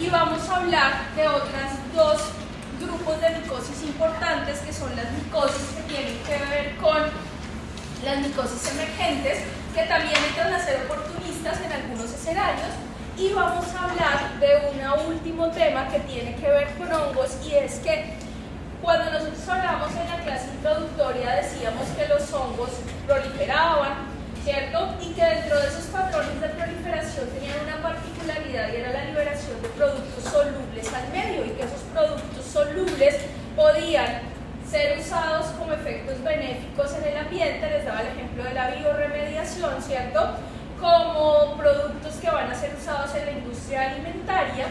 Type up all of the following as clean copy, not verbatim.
y vamos a hablar de otras dos grupos de micosis importantes, que son las micosis que tienen que ver con las micosis emergentes, que también entran a ser oportunistas en algunos escenarios, y vamos a hablar de un último tema que tiene que ver con hongos, y es que cuando nosotros hablamos en la clase introductoria decíamos que los hongos proliferaban, ¿cierto? Y que dentro de esos patrones de proliferación tenían una particularidad y era la liberación de productos solubles al medio, y que esos productos solubles podían ser usados como efectos benéficos en el ambiente. Les daba el ejemplo de la biorremediación, ¿cierto? Como productos que van a ser usados en la industria alimentaria,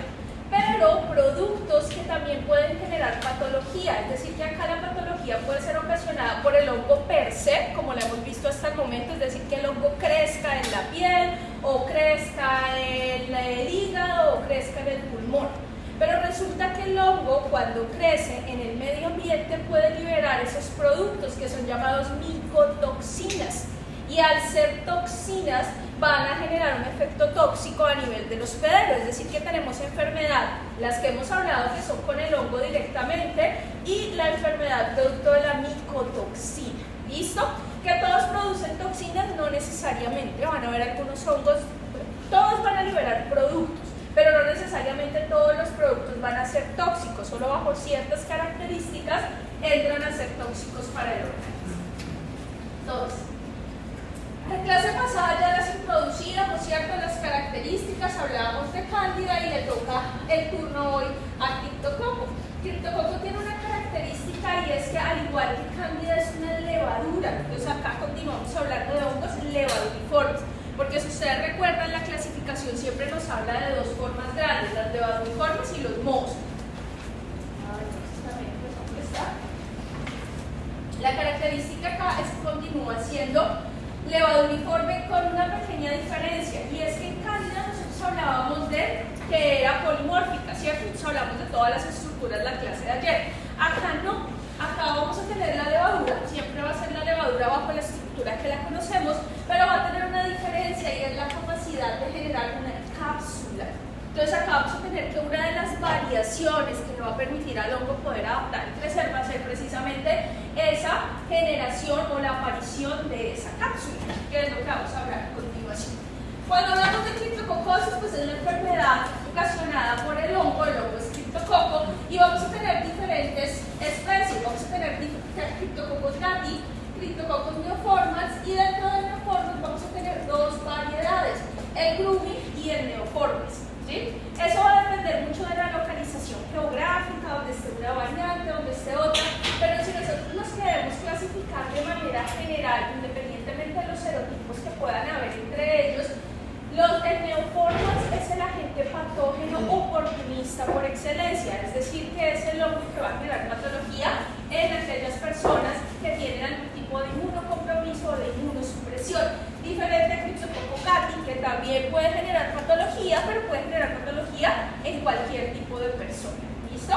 pero productos que también pueden generar patología, es decir, que acá la patología puede ser ocasionada por el hongo per se, como lo hemos visto hasta el momento, es decir, que el hongo crezca en la piel, o crezca en el hígado, o crezca en el pulmón. Pero resulta que el hongo, cuando crece en el medio ambiente, puede liberar esos productos que son llamados micotoxinas, y al ser toxinas van a generar un efecto tóxico a nivel del hospedero, es decir, que tenemos enfermedad, las que hemos hablado que son con el hongo directamente, y la enfermedad producto de la micotoxina. ¿Listo? Que todos producen toxinas, no necesariamente, van a haber algunos hongos, todos van a liberar productos, pero no necesariamente todos los productos van a ser tóxicos, solo bajo ciertas características entran a ser tóxicos para el organismo. Entonces, la clase pasada ya las introducíamos, ¿cierto? Las características, hablábamos de Cándida y le toca el turno hoy a Criptococo. Criptococo tiene una característica, y es que al igual que Cándida es una levadura. Entonces acá continuamos hablando de hongos levaduriformes, porque si ustedes recuerdan, la clasificación siempre nos habla de dos formas grandes, las levaduriformes y los mohos. La característica acá es que continúa siendo levaduriforme con una pequeña diferencia, y es que en Cándida nosotros hablábamos de que era polimórfica, ¿cierto? Entonces hablamos de todas las estructuras de la clase de ayer. Acá no, acá vamos a tener la levadura, siempre va a ser la levadura bajo la estructura que la conocemos, pero va a tener una diferencia, y es la capacidad de generar una cápsula. Entonces acá vamos a tener que una de las variaciones que le va a permitir al hongo poder adaptar y crecer va a ser precisamente esa generación o la aparición de esa cápsula, que es lo que vamos a hablar a continuación. Cuando hablamos de criptococosis, pues es una enfermedad ocasionada por el hongo es criptococo, y vamos a tener diferentes especies. Vamos a tener criptococos gatti, criptococos neoformans, y dentro de neoformans vamos a tener dos variedades, el grumi y el neoformes. ¿Sí? Eso va a depender mucho de la localización geográfica, donde esté una variante, donde esté otra, pero si nosotros nos queremos clasificar de manera general, independientemente de los serotipos que puedan haber entre ellos, el neoformans es el agente patógeno oportunista por excelencia, es decir, que es el hongo que va a generar patología en aquellas personas que tienen algún tipo de inmunocompromiso o de inmunosupresión. Diferente a Criptococo gatti, que también puede generar patología, pero puede generar patología en cualquier tipo de persona. ¿Listo?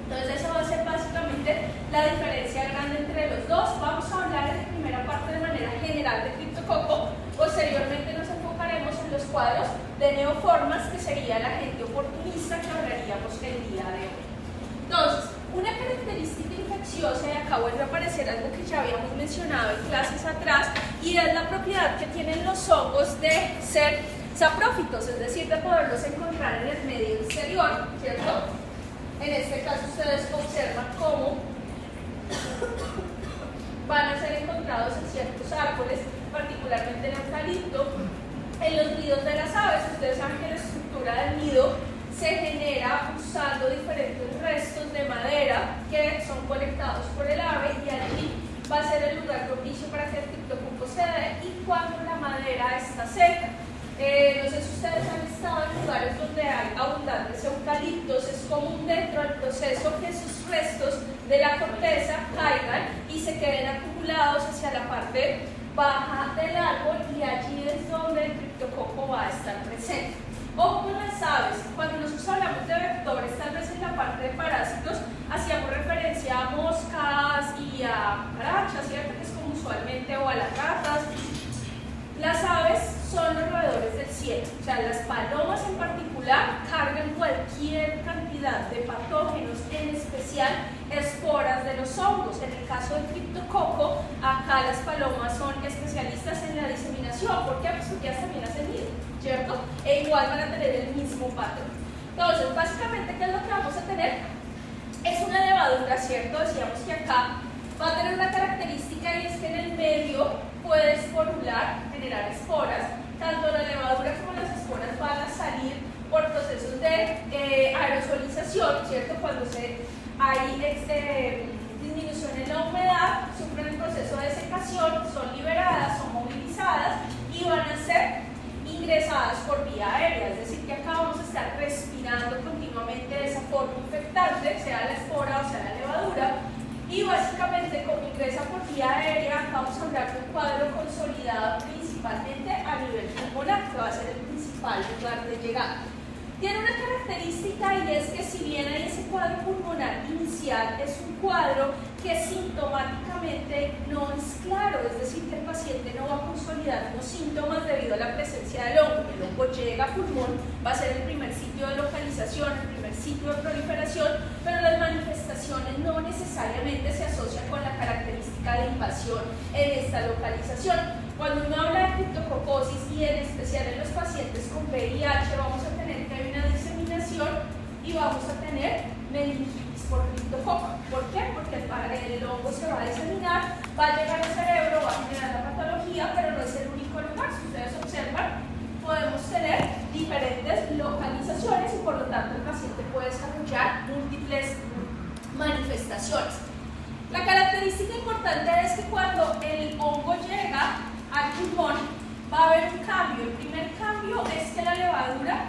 Entonces eso va a ser básicamente la diferencia grande entre los dos. Vamos a hablar en la primera parte de manera general de Criptococo. Posteriormente nos enfocaremos en los cuadros de neoformas, que sería el agente oportunista que hablaríamos el día de hoy. Entonces, una característica infecciosa, y acá vuelve a aparecer algo que ya habíamos mencionado en clases atrás, y es la propiedad que tienen los hongos de ser saprófitos, es decir, de poderlos encontrar en el medio exterior, ¿cierto? En este caso ustedes observan cómo van a ser encontrados en ciertos árboles, particularmente el eucalipto, en los nidos de las aves. Ustedes saben que la estructura del nido se genera usando diferentes restos de madera que son colectados por el ave, y allí va a ser el lugar propicio para que el criptococo se dé, y cuando la madera está seca. No sé si ustedes han estado en lugares donde hay abundantes eucaliptos, es común dentro del proceso que esos restos de la corteza caigan y se queden acumulados hacia la parte baja del árbol, y allí es donde el criptococo va a estar presente. Ojo con las aves, cuando nosotros hablamos de vectores, tal vez en la parte de parásitos hacíamos referencia a moscas y a cucarachas, ¿cierto? Que es como usualmente, o a las ratas. Las aves son los roedores del cielo, o sea, las palomas en particular cargan hablar de patógenos, en especial esporas de los hongos. En el caso del criptococo, acá las palomas son especialistas en la diseminación. ¿Por qué? Pues porque ellas también hacen nido, ¿cierto? E igual van a tener el mismo patrón. Entonces, básicamente, ¿qué es lo que vamos a tener? Es una levadura, ¿cierto? Decíamos que acá va a tener una característica y es que en el medio puede esporular, generar esporas. Tanto la levadura como las esporas van a salir por procesos de aerosolización, ¿cierto? Cuando hay disminución en la humedad, sufren el proceso de secación, son liberadas, son movilizadas y van a ser ingresadas por vía aérea, es decir, que acá vamos a estar respirando continuamente de esa forma infectante, sea la espora o sea la levadura, y básicamente como ingresa por vía aérea, vamos a hablar de un cuadro consolidado principalmente a nivel pulmonar, que va a ser el principal lugar de llegada. Tiene una característica y es que si bien hay ese cuadro pulmonar inicial, es un cuadro que sintomáticamente no es claro, es decir, que el paciente no va a consolidar unos síntomas debido a la presencia del hongo. El hongo llega a pulmón, va a ser el primer sitio de localización, el primer sitio de proliferación, pero las manifestaciones no necesariamente se asocian con la característica de invasión en esta localización. Cuando uno habla de criptococosis y en especial en los pacientes con VIH, vamos a tener que hay una diseminación y vamos a tener meningitis por criptococo. ¿Por qué? Porque el hongo se va a diseminar, va a llegar al cerebro, va a generar la patología, pero no es el único lugar. Si ustedes observan, podemos tener diferentes localizaciones y por lo tanto el paciente puede desarrollar múltiples manifestaciones. La característica importante es que cuando el hongo llega al pulmón va a haber un cambio. El primer cambio es que la levadura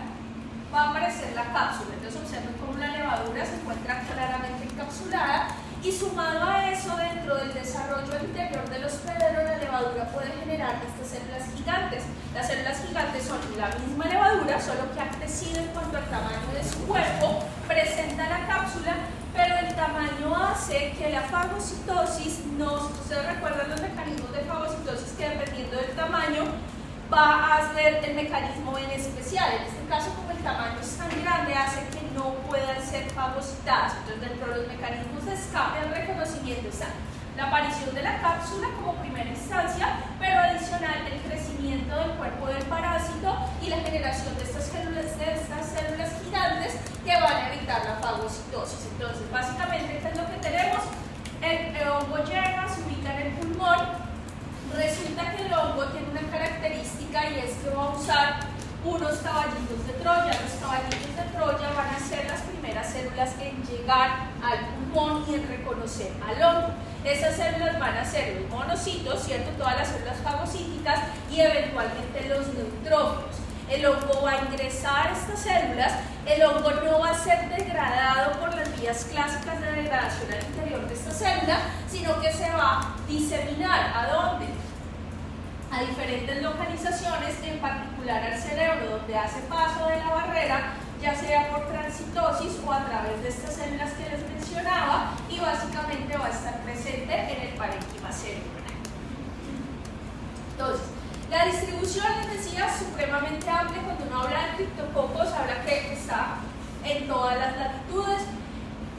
va a aparecer la cápsula. Entonces observen cómo la levadura se encuentra claramente encapsulada y sumado a eso, dentro del desarrollo al interior del hospedero, la levadura puede generar estas células gigantes. Las células gigantes son la misma levadura, solo que ha crecido en cuanto al tamaño de su cuerpo, presenta la cápsula, pero el tamaño hace que la fagocitosis, ustedes recuerdan los mecanismos de fagocitosis que dependiendo del tamaño va a hacer el mecanismo en especial. En este caso, como el tamaño es tan grande, hace que no puedan ser fagocitadas. Entonces, dentro de los mecanismos de escape al reconocimiento está la aparición de la cápsula como primera instancia, pero adicional el crecimiento del cuerpo del parásito y la generación de estas células gigantes que van a evitar la fagocitosis. Entonces, básicamente, ¿qué es lo que tenemos? El hongo llega, se ubica en el pulmón. Resulta que el hongo tiene una característica y es que va a usar unos caballitos de Troya. Los caballitos de Troya van a ser las primeras células en llegar al pulmón y en reconocer al hongo. Esas células van a ser los monocitos, ¿cierto? Todas las células fagocíticas y eventualmente los neutrófilos. El hongo va a ingresar a estas células, el hongo no va a ser degradado por las vías clásicas de degradación al interior de esta célula, sino que se va a diseminar. ¿A dónde? A diferentes localizaciones, en particular al cerebro, donde hace paso de la barrera, ya sea por transitosis o a través de estas células que les mencionaba, y básicamente va a estar presente en el parénquima cerebral. Entonces, la distribución, les decía, es supremamente amplia. Cuando uno habla de criptococos, habla que está en todas las latitudes,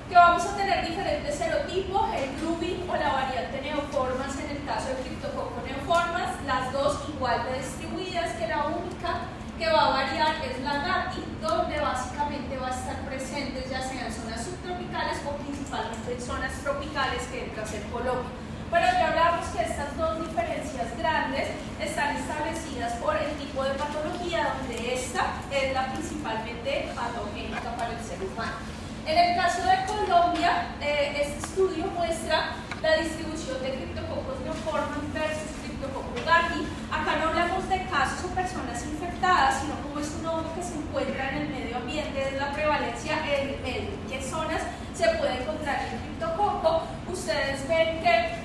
que vamos a tener diferentes serotipos, el Rubin o la variante neoformas en el caso del criptococo neoformas, las dos igual de distribuidas, que la única que va a variar es la Gatti, donde básicamente va a estar presente ya sea en zonas subtropicales o principalmente en zonas tropicales, que entra a ser Colombia. Pero ya hablamos que estas dos diferencias grandes están establecidas por el tipo de patología, donde esta es la principalmente patogénica para el ser humano. En el caso de Colombia, este estudio muestra la distribución de criptococos neoformas versus criptococcus gatti. Acá no hablamos de casos o personas infectadas, sino como es un hongo que se encuentra en el medio ambiente, es la prevalencia en el medio. ¿En qué zonas se puede encontrar el criptococo? Ustedes ven que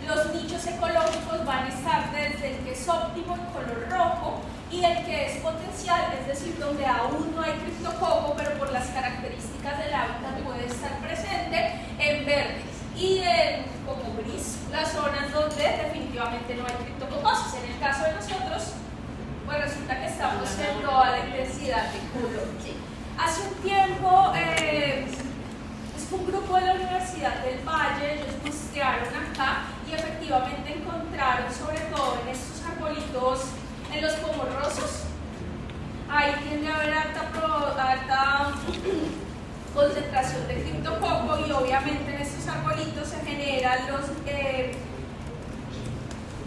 los nichos ecológicos van a estar desde el que es óptimo en color rojo y el que es potencial, es decir, donde aún no hay criptococo, pero por las características del hábitat puede estar presente, en verde y en como gris, las zonas donde definitivamente no hay criptococosis. En el caso de nosotros, pues resulta que estamos en toda la intensidad de color. ¿Sí? Hace un tiempo, fue un grupo de la Universidad del Valle, ellos bucearon acá y efectivamente encontraron, sobre todo en estos arbolitos, en los pomorrosos, ahí tiende a haber alta concentración de criptococo y obviamente en estos arbolitos se generan los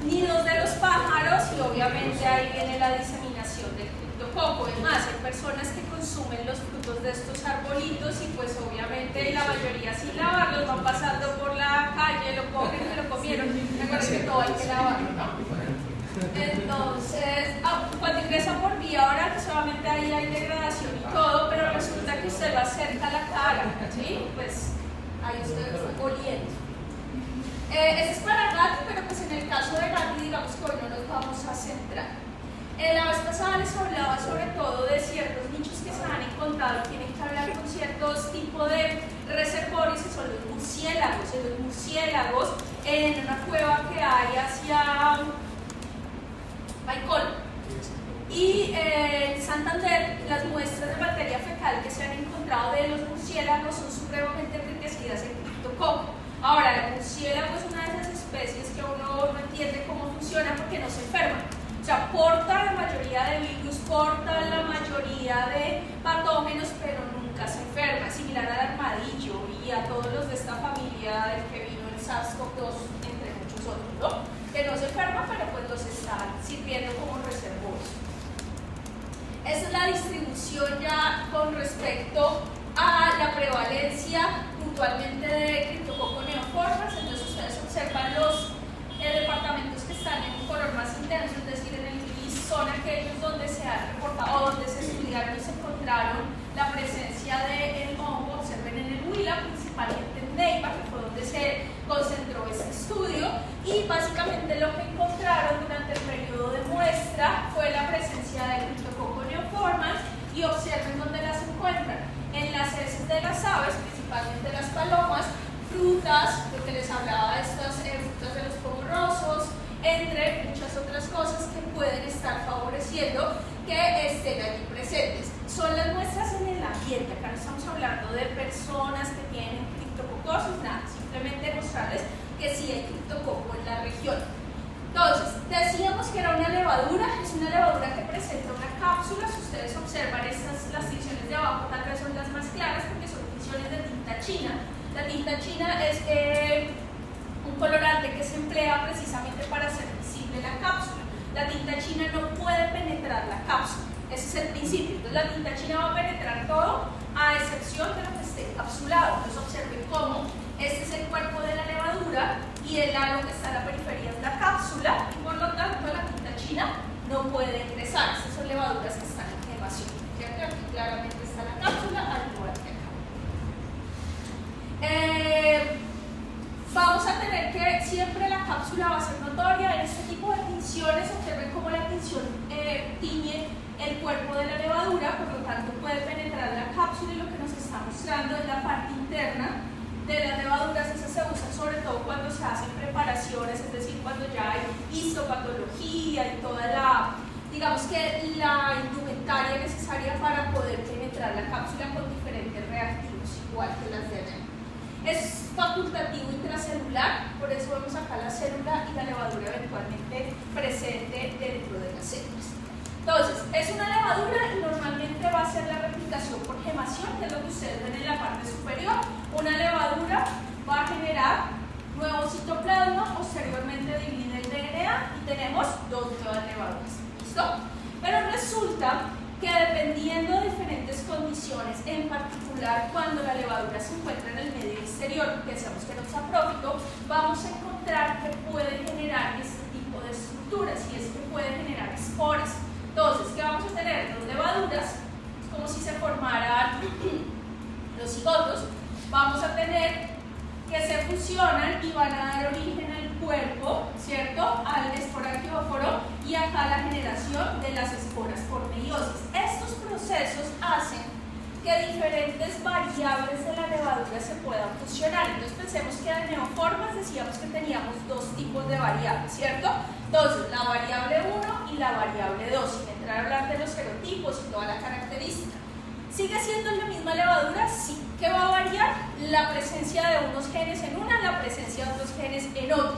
nidos de los pájaros y obviamente ahí viene la diseminación del criptococo. Es más, hay personas que consumen los frutos de estos arbolitos y pues obviamente la mayoría sin lavarlos van pasando por la calle, lo cogen y lo comieron. Recuerden que todo hay que lavarlo, ¿no? Entonces, cuando ingresa por vía oral, solamente ahí hay degradación y todo, pero resulta que usted lo acerca a la cara, ¿sí? Pues ahí usted lo está oliendo. Ese es para gato, pero pues en el caso de gato, digamos que hoy no nos vamos a centrar. La vez pasada les hablaba sobre todo de ciertos nichos que se han encontrado y tienen que hablar con ciertos tipos de reservorios que son los murciélagos. Los murciélagos en una cueva que hay hacia Baicol y en Santander, las muestras de materia fecal que se han encontrado de los murciélagos son supremamente enriquecidas en criptococo. Ahora, el murciélago es una de esas especies que uno no entiende cómo funciona porque no se enferma. O sea, porta la mayoría de virus, porta la mayoría de patógenos, pero nunca se enferma, similar al armadillo y a todos los de esta familia del que vino el SARS-CoV-2, entre muchos otros, ¿no? Que no se enferma, pero pues los están sirviendo como reservorios. Esa es la distribución ya con respecto a la prevalencia puntualmente de Cryptococcus neoformans. Entonces ustedes observan los departamentos que están en un color más intenso, es decir, en el gris son aquellos donde se ha reportado, donde se estudiaron y se encontraron la presencia del hongo. Observen en el Huila, principalmente en Neiva, que fue donde se concentró este estudio, y básicamente lo que encontraron durante el periodo de muestra fue la presencia de Cryptococcus neoformans, y observen dónde las encuentran, en las heces de las aves, principalmente las palomas, frutas, lo que les hablaba de estas frutas de los pomorrosos, entre muchas otras cosas que pueden estar favoreciendo que estén allí presentes. Son las muestras en el ambiente, acá no estamos hablando de personas que tienen criptococosis, nada, simplemente mostrarles que sí hay criptococo en la región. Entonces, decíamos que era una levadura, es una levadura que presenta una cápsula. Si ustedes observan las tinciones de abajo, tal vez son las más claras porque son tinciones de tinta china. La tinta china es un colorante que se emplea precisamente para hacer visible la cápsula. La tinta china no puede penetrar la cápsula, ese es el principio. Entonces la tinta china va a penetrar todo a excepción de lo que esté encapsulado. Entonces observen cómo este es el cuerpo de la levadura y el halo que está en la periferia es la cápsula, y por lo tanto la tinta china no puede ingresar. Estas son levaduras que están en quemación, ¿cierto? Aquí claramente está la cápsula, al igual que acá. Vamos a tener que siempre la cápsula va a ser notoria. En este tipo de tinciones observen cómo la tinción tiñe el cuerpo de la levadura, por lo tanto puede penetrar la cápsula, y lo que nos está mostrando es la parte interna de las levaduras. Esas se usan sobre todo cuando se hacen preparaciones, es decir, cuando ya hay histopatología y toda la, digamos que la indumentaria necesaria para poder penetrar la cápsula con diferentes reactivos, igual que las de allá. Es facultativo intracelular, por eso vemos acá la célula y la levadura eventualmente presente dentro de las células. Entonces, es una levadura y normalmente va a ser la replicación por gemación, que es lo que ustedes ven en la parte superior. Una levadura va a generar nuevo citoplasma, posteriormente divide el DNA y tenemos dos nuevas levaduras. ¿Listo? Pero resulta que dependiendo de diferentes condiciones, en particular cuando la levadura se encuentra en el medio exterior, que sabemos que no es saprófico, vamos a encontrar que puede generar este tipo de estructuras, y es que puede generar esporas. Entonces, ¿qué vamos a tener? Dos levaduras, como si se formaran los cigotos. Vamos a tener que se fusionan y van a dar origen al cuerpo, ¿cierto? Al esporangióforo, y acá la generación de las esporas por meiosis. Estos procesos hacen que diferentes variables de la levadura se puedan fusionar. Entonces pensemos que de neoformas decíamos que teníamos dos tipos de variables, ¿cierto? Entonces la variable 1 y la variable 2, sin entrar a hablar de los serotipos y toda la característica. ¿Sigue siendo la misma levadura? Sí. ¿Qué va a variar? La presencia de unos genes en una, la presencia de otros genes en otro.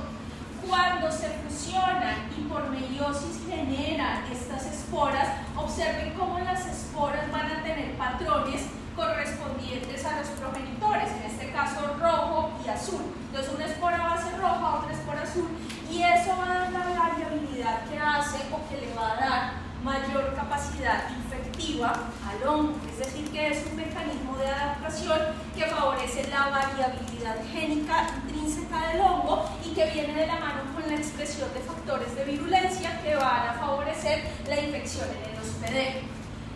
Cuando se fusionan y por meiosis generan estas esporas, observen cómo las esporas van a tener patrones correspondientes a los progenitores, en este caso rojo y azul. Entonces una espora va a ser roja, otra espora azul, y eso va a dar la variabilidad que hace o que le va a dar mayor capacidad infectiva al hongo, es decir, que es un mecanismo de adaptación que favorece la variabilidad génica intrínseca del hongo y que viene de la mano con la expresión de factores de virulencia que van a favorecer la infección en el hospedero.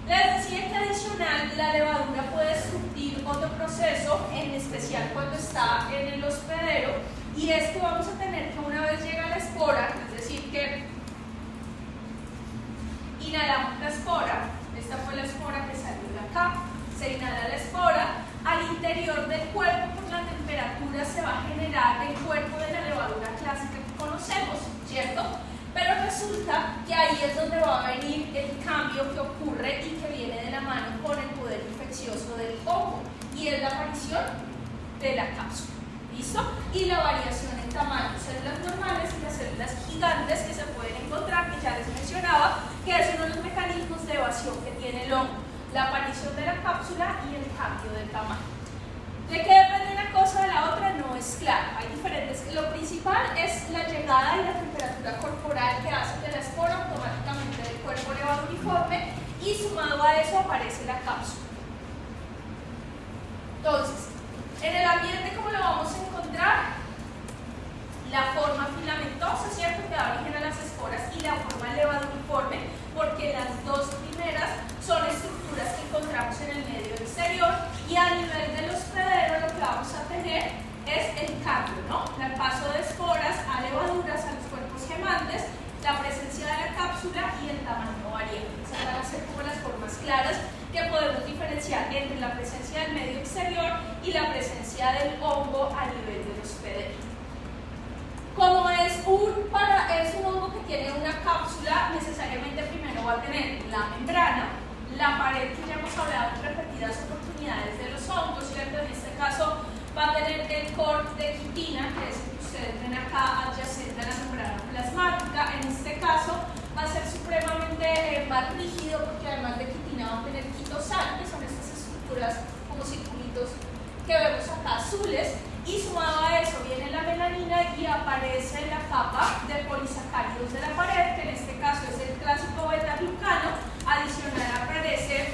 Les decía que adicional la levadura puede surtir otro proceso, en especial cuando está en el hospedero, y es que vamos a tener que una vez llega la espora, es decir, que inhalamos la espora, esta fue la espora que salió de acá, se inhala la espora, al interior del cuerpo por la temperatura se va a generar el cuerpo de la levadura clásica que conocemos, ¿cierto? Pero resulta que ahí es donde va a venir el cambio que ocurre y que viene de la mano con el poder infeccioso del hongo, y es la aparición de la cápsula. ¿Listo? Y la variación en tamaño, células normales y las células gigantes que se pueden encontrar, que ya les mencionaba, que es uno de los mecanismos de evasión que tiene el hongo, la aparición de la cápsula y el cambio del tamaño. ¿De qué depende una cosa de la otra? No es claro, hay diferentes. Lo principal es la llegada y la temperatura corporal que hace que la espora automáticamente del cuerpo levaduriforme, y sumado a eso aparece la cápsula. Entonces, en el ambiente, ¿cómo lo vamos a encontrar? La forma filamentosa, ¿cierto?, que da origen a las esporas, y la forma levaduriforme, porque las dos primeras son estructuras que encontramos en el medio exterior, y a nivel del hospedero lo que vamos a tener es el cambio, ¿no? El paso de esporas a levaduras, a los cuerpos gemantes, la presencia de la cápsula y el tamaño variable. Esas van a ser como las formas claras que podemos diferenciar entre la presencia del medio exterior y la presencia del hongo a nivel del hospedero. Como es un hongo que tiene una cápsula, necesariamente primero va a tener la membrana, la pared que ya hemos hablado en repetidas oportunidades de los hongos, ¿cierto? En este caso va a tener el core de quitina, que es el que ustedes ven acá adyacente a la membrana plasmática. En este caso va a ser supremamente más rígido, porque además de quitina va a tener quitosal, que son estas estructuras como circulitos que vemos acá azules, y sumado a eso viene la melanina y aparece la capa de polisacáridos de la pared, que en este caso es el clásico beta-glucano. Adicional aparece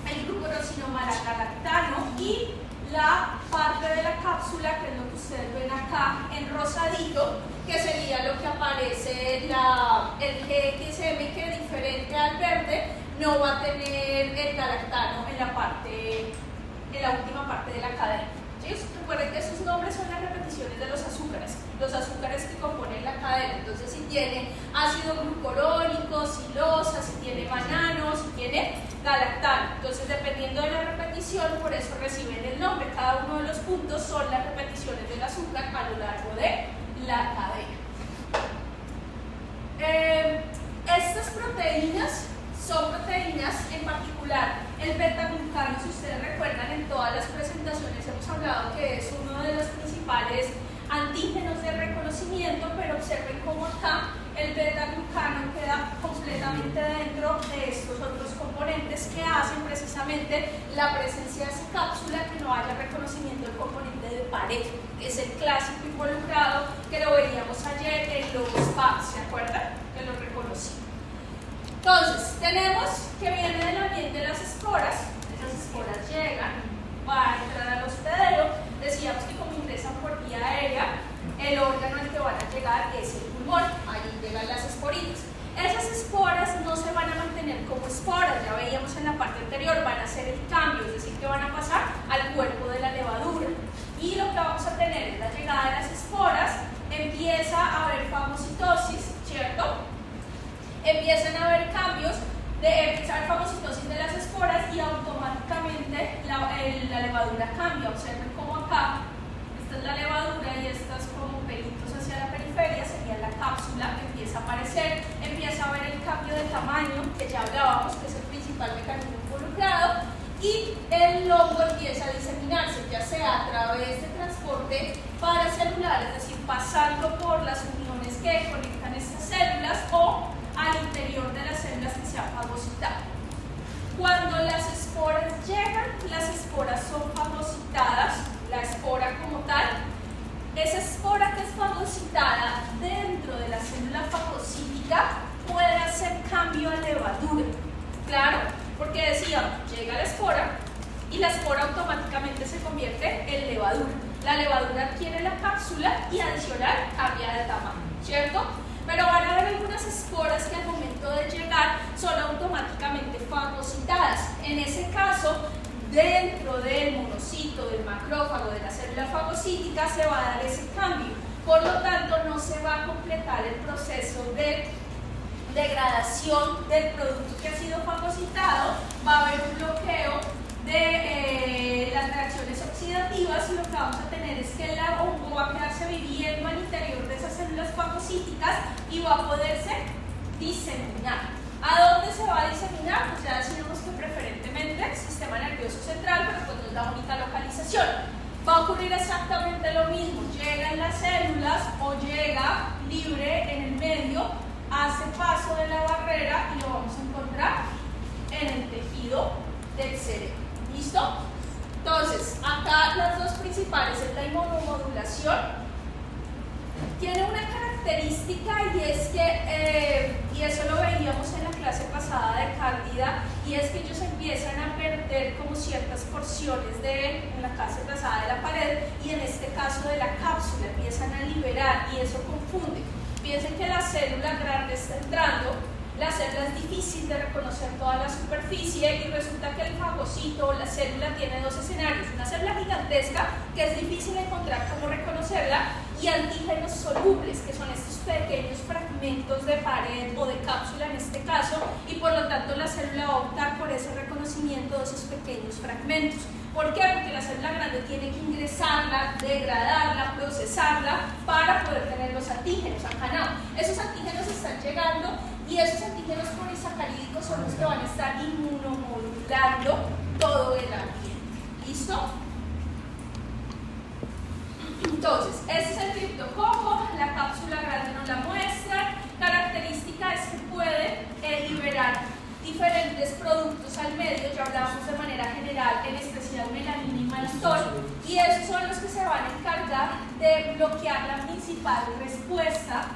el glucorosino malagalactano y la parte de la cápsula, que es lo que ustedes ven acá en rosadito, que sería lo que aparece el GXM, que diferente al verde no va a tener el galactano en la última parte de la cadena. ¿Sí? Recuerden que esos nombres son las repeticiones de los azúcares que componen la cadena. Entonces, si tiene ácido glucurónico, silosa, si tiene banano, si tiene galactano. Entonces, dependiendo de la repetición, por eso reciben el nombre. Cada uno de los puntos son las repeticiones del azúcar a lo largo de la cadena. Estas proteínas son proteínas, en particular el beta-glucano. Si ustedes recuerdan, en todas las presentaciones hemos hablado que es uno de los principales antígenos de reconocimiento, pero observen cómo acá el beta-glucano queda completamente dentro de estos otros componentes que hacen precisamente la presencia de esa cápsula, que no haya reconocimiento del componente de pared, que es el clásico involucrado, que lo veríamos ayer en los PAPs, ¿se acuerdan? Que lo reconocí. Entonces, tenemos que viene del ambiente las esporas. Esas esporas llegan, van a entrar al hospedero. Decíamos que como ingresan por vía aérea, el órgano al que van a llegar es el pulmón. Allí llegan las esporitas. Esas esporas no se van a mantener como esporas, ya veíamos en la parte anterior, van a hacer el cambio, es decir, que van a pasar al cuerpo de la levadura. Y lo que vamos a tener es la llegada de las esporas, empieza a haber fagocitosis, ¿cierto? Empiezan a haber cambios, empieza a haber fagocitosis de las esporas, y automáticamente la levadura cambia. Observen cómo acá, esta es la levadura y estas como pelitos hacia la periferia sería la cápsula que empieza a aparecer, empieza a haber el cambio de tamaño, que ya hablábamos que es el principal mecanismo involucrado, y el hongo empieza a diseminarse, ya sea a través de transporte paracelular, es decir, pasando por las uniones que conectan estas células o al interior de las células que se han fagocitado. Cuando las esporas llegan, las esporas son fagocitadas, la espora como tal. Esa espora que es fagocitada dentro de la célula fagocítica puede hacer cambio a levadura. Claro, porque decíamos, llega la espora y la espora automáticamente se convierte en levadura. La levadura adquiere la cápsula y adicional cambia de tamaño, ¿cierto? Pero van a haber algunas esporas que al momento de llegar son automáticamente fagocitadas. En ese caso, dentro del monocito, del macrófago, de la célula fagocítica, se va a dar ese cambio. Por lo tanto, no se va a completar el proceso de degradación del producto que ha sido fagocitado, va a haber un bloqueo de las reacciones oxidativas y lo que vamos a tener es que el hongo va a quedarse viviendo al interior de esas células fagocíticas y va a poderse diseminar. ¿A dónde se va a diseminar? Pues ya decimos que preferentemente el sistema nervioso central, pero pues no es la única localización. Va a ocurrir exactamente lo mismo, llega en las células o llega libre en el medio, hace paso de la barrera y lo vamos a encontrar en el tejido del cerebro. ¿Listo? Entonces, acá las dos principales es la inmunomodulación. Tiene una característica y es que, y eso lo veíamos en la clase pasada de Cándida, y es que ellos empiezan a perder como ciertas porciones en la clase pasada de la pared y en este caso de la cápsula, empiezan a liberar y eso confunde. Piensen que la célula grande está entrando, la célula es difícil de reconocer toda la superficie y resulta que el fagocito o la célula tiene dos escenarios, una célula gigantesca que es difícil encontrar cómo reconocerla y antígenos solubles, que son estos pequeños fragmentos de pared o de cápsula en este caso, y por lo tanto la célula va a optar por ese reconocimiento de esos pequeños fragmentos. ¿Por qué? Porque la célula grande tiene que ingresarla, degradarla, procesarla para poder tener los antígenos. Acá no, esos antígenos están llegando y esos antígenos polisacarídicos son los que van a estar inmunomodulando todo el ambiente. ¿Listo? Entonces, este es el criptococo, la cápsula grande nos la muestra. Característica es que puede liberar diferentes productos al medio, ya hablamos de manera general, en especial melanina y mannitol, y esos son los que se van a encargar de bloquear la principal respuesta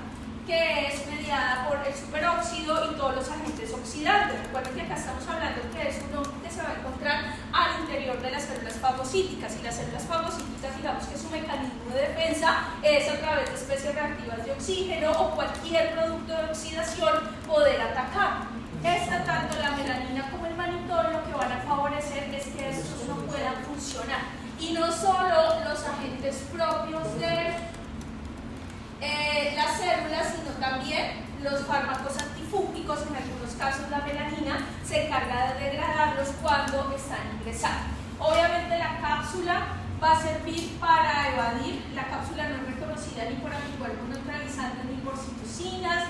que es mediada por el superóxido y todos los agentes oxidantes. Recuerden que acá estamos hablando que es un hongo que se va a encontrar al interior de las células fagocíticas, y las células fagocíticas, digamos que su mecanismo de defensa es a través de especies reactivas de oxígeno o cualquier producto de oxidación poder atacar. Tanto la melanina como el mannitol lo que van a favorecer es que estos no puedan funcionar. Y no solo los agentes propios de las células, sino también los fármacos antifúngicos, en algunos casos la melanina se encarga de degradarlos cuando están ingresados. Obviamente la cápsula va a servir para evadir, la cápsula no es reconocida ni por anticuerpos neutralizantes ni por citocinas.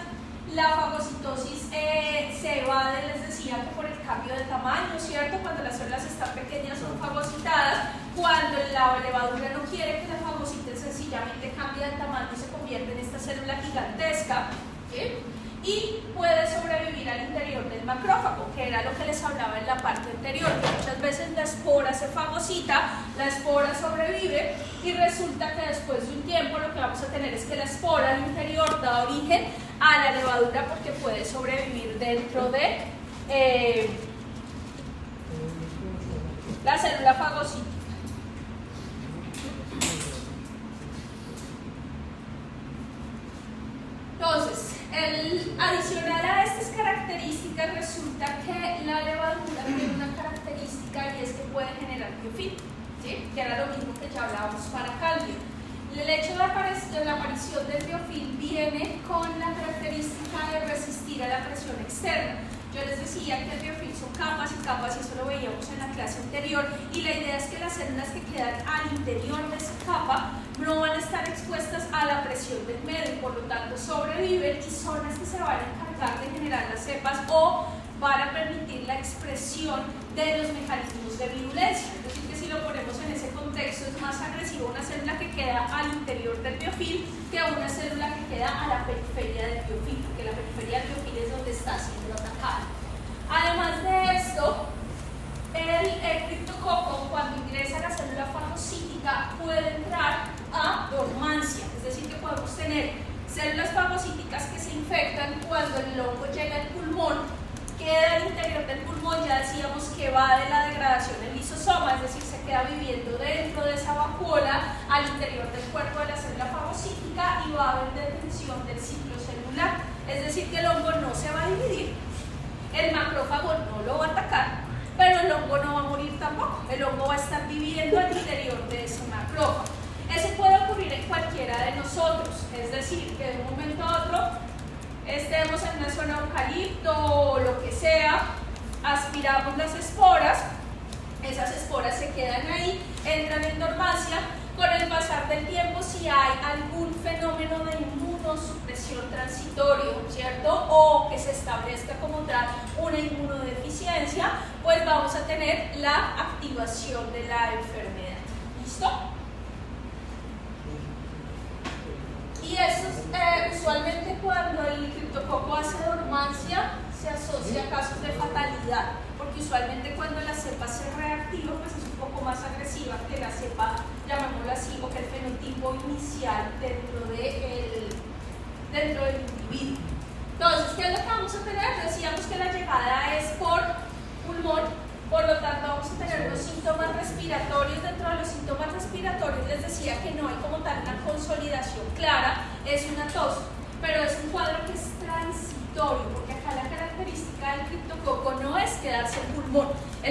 La fagocitosis se evade, les decía, que por el cambio de tamaño, ¿cierto? Cuando las células están pequeñas son fagocitadas, cuando la levadura no quiere que la fagocite, sencillamente cambia de tamaño y se convierte en esta célula gigantesca, ¿sí? Y puede sobrevivir al interior del macrófago, que era lo que les hablaba en la parte anterior, que muchas veces la espora se fagocita, la espora sobrevive y resulta que después de un tiempo lo que vamos a tener es que la espora al interior da origen a la levadura porque puede sobrevivir dentro de la célula fagocítica. Entonces, adicional a estas características, resulta que la levadura tiene una característica y es que puede generar biofilm, ¿sí? Que era lo mismo que ya hablábamos para Cándida. El hecho de la aparición del biofilm viene con la característica de resistir a la presión externa. Yo les decía que el biofilm son capas y capas, y eso lo veíamos en la clase anterior, y la idea es que las células que quedan al interior de esa capa no van a estar expuestas a la presión del medio, por lo tanto sobreviven y son las que se van a encargar de generar las cepas o van a permitir la expresión de los mecanismos de virulencia. Es decir, que si lo ponemos en ese contexto, es más agresivo una célula que queda al interior del biofil que una célula que queda a la periferia del biofil, porque la periferia del biofil es donde está siendo atacada. Además de esto, el criptococo, cuando ingresa a la célula fagocítica, puede entrar a dormancia, es decir, que podemos tener células fagocíticas que se infectan cuando el hongo llega al pulmón, queda al interior del pulmón, ya decíamos que va de la degradación del lisosoma, es decir, se queda viviendo dentro de esa vacuola al interior del cuerpo de la célula fagocítica y va a haber detención del ciclo celular, es decir, que el hongo no se va a dividir, el macrófago no lo va a atacar, pero el hongo no va a morir tampoco, el hongo va a estar viviendo al interior de ese macrófago. Eso puede ocurrir en cualquiera de nosotros, es decir, que de un momento a otro estemos en una zona de eucalipto o lo que sea, aspiramos las esporas, esas esporas se quedan ahí, entran en dormancia. Con el pasar del tiempo, si hay algún fenómeno de inmunosupresión transitorio, ¿cierto? O que se establezca como tal una inmunodeficiencia, pues vamos a tener la activación de la enfermedad. ¿Listo? Y eso usualmente cuando el criptococo hace dormancia se asocia a casos de fatalidad, porque usualmente cuando la cepa se reactiva pues es un poco más agresiva que la cepa, llamémoslo así, o que el fenotipo inicial dentro del individuo. Entonces, ¿qué es lo que vamos a tener? Decíamos que la llegada es por pulmón, por lo tanto vamos a tener los síntomas respiratorios. Dentro de los síntomas respiratorios les decía que no hay como tal una consolidación clara, es una tos, pero es un cuadro que es transitorio, porque acá la característica del criptococo no es quedarse el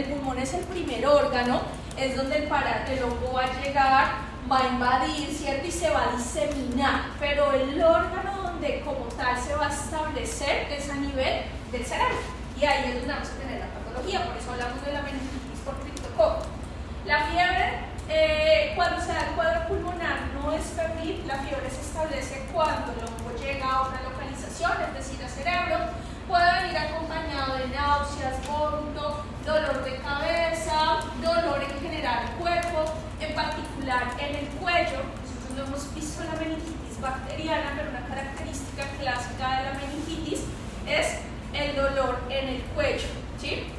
pulmón es el primer órgano, es donde el hongo va a llegar, va a invadir, ¿cierto? Y se va a diseminar, pero el órgano donde como tal se va a establecer es a nivel del cerebro, y ahí es donde vamos a tener la patología, por eso hablamos de la meningitis por criptococo. La fiebre, cuando se da el cuadro pulmonar, no es febril, la fiebre se establece cuando el hongo llega a una localización, es decir, al cerebro, puede venir acompañado de náuseas, vómito, dolor de cabeza, dolor en general del cuerpo, en particular en el cuello. Nosotros no hemos visto la meningitis bacteriana, pero una característica clásica de la meningitis es el dolor en el cuello, ¿sí?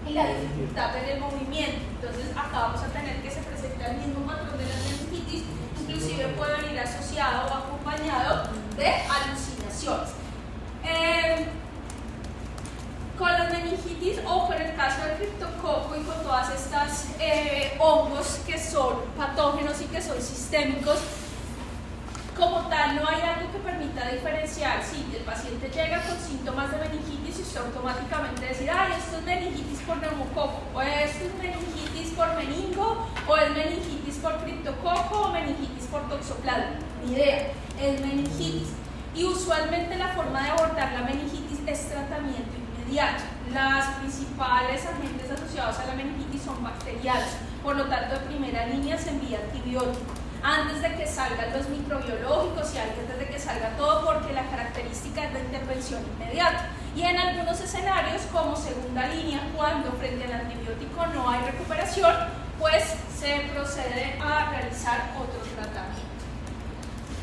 Y la dificultad en el movimiento. Entonces acá vamos a tener que se presenta el mismo patrón de la meningitis, inclusive puede venir asociado o acompañado de alucinaciones. Con las meningitis o con el caso del criptococo y con todas estas hongos que son patógenos y que son sistémicos, como tal no hay algo que permita diferenciar si el paciente llega con síntomas de meningitis y usted automáticamente decir, ay, esto es meningitis por neumococo, o esto es meningitis por meningo, o es meningitis por criptococo, o meningitis por toxoplasma. Ni idea, es meningitis. Y usualmente la forma de abordar la meningitis es tratamiento inmediato. Las principales agentes asociados a la meningitis son bacterianos, por lo tanto de primera línea se envía antibiótico antes de que salgan los microbiológicos y antes de que salga todo, porque la característica es la intervención inmediata. Y en algunos escenarios, como segunda línea, cuando frente al antibiótico no hay recuperación, pues se procede a realizar otro tratamiento.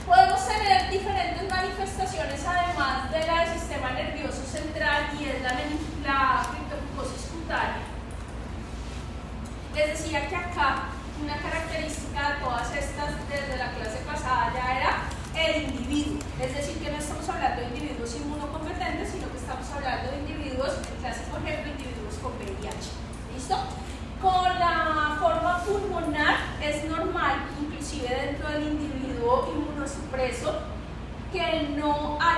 Podemos tener diferentes manifestaciones además de la del sistema nervioso central, y es la criptococosis cutánea. Les decía que acá una característica de todas estas desde la clase pasada ya era el individuo, es decir, que no estamos hablando de individuos inmunocompetentes, sino que estamos hablando de individuos, en clase por ejemplo, individuos con VIH. ¿Listo? Con la forma pulmonar es normal, inclusive dentro del individuo inmunosupreso, que no haya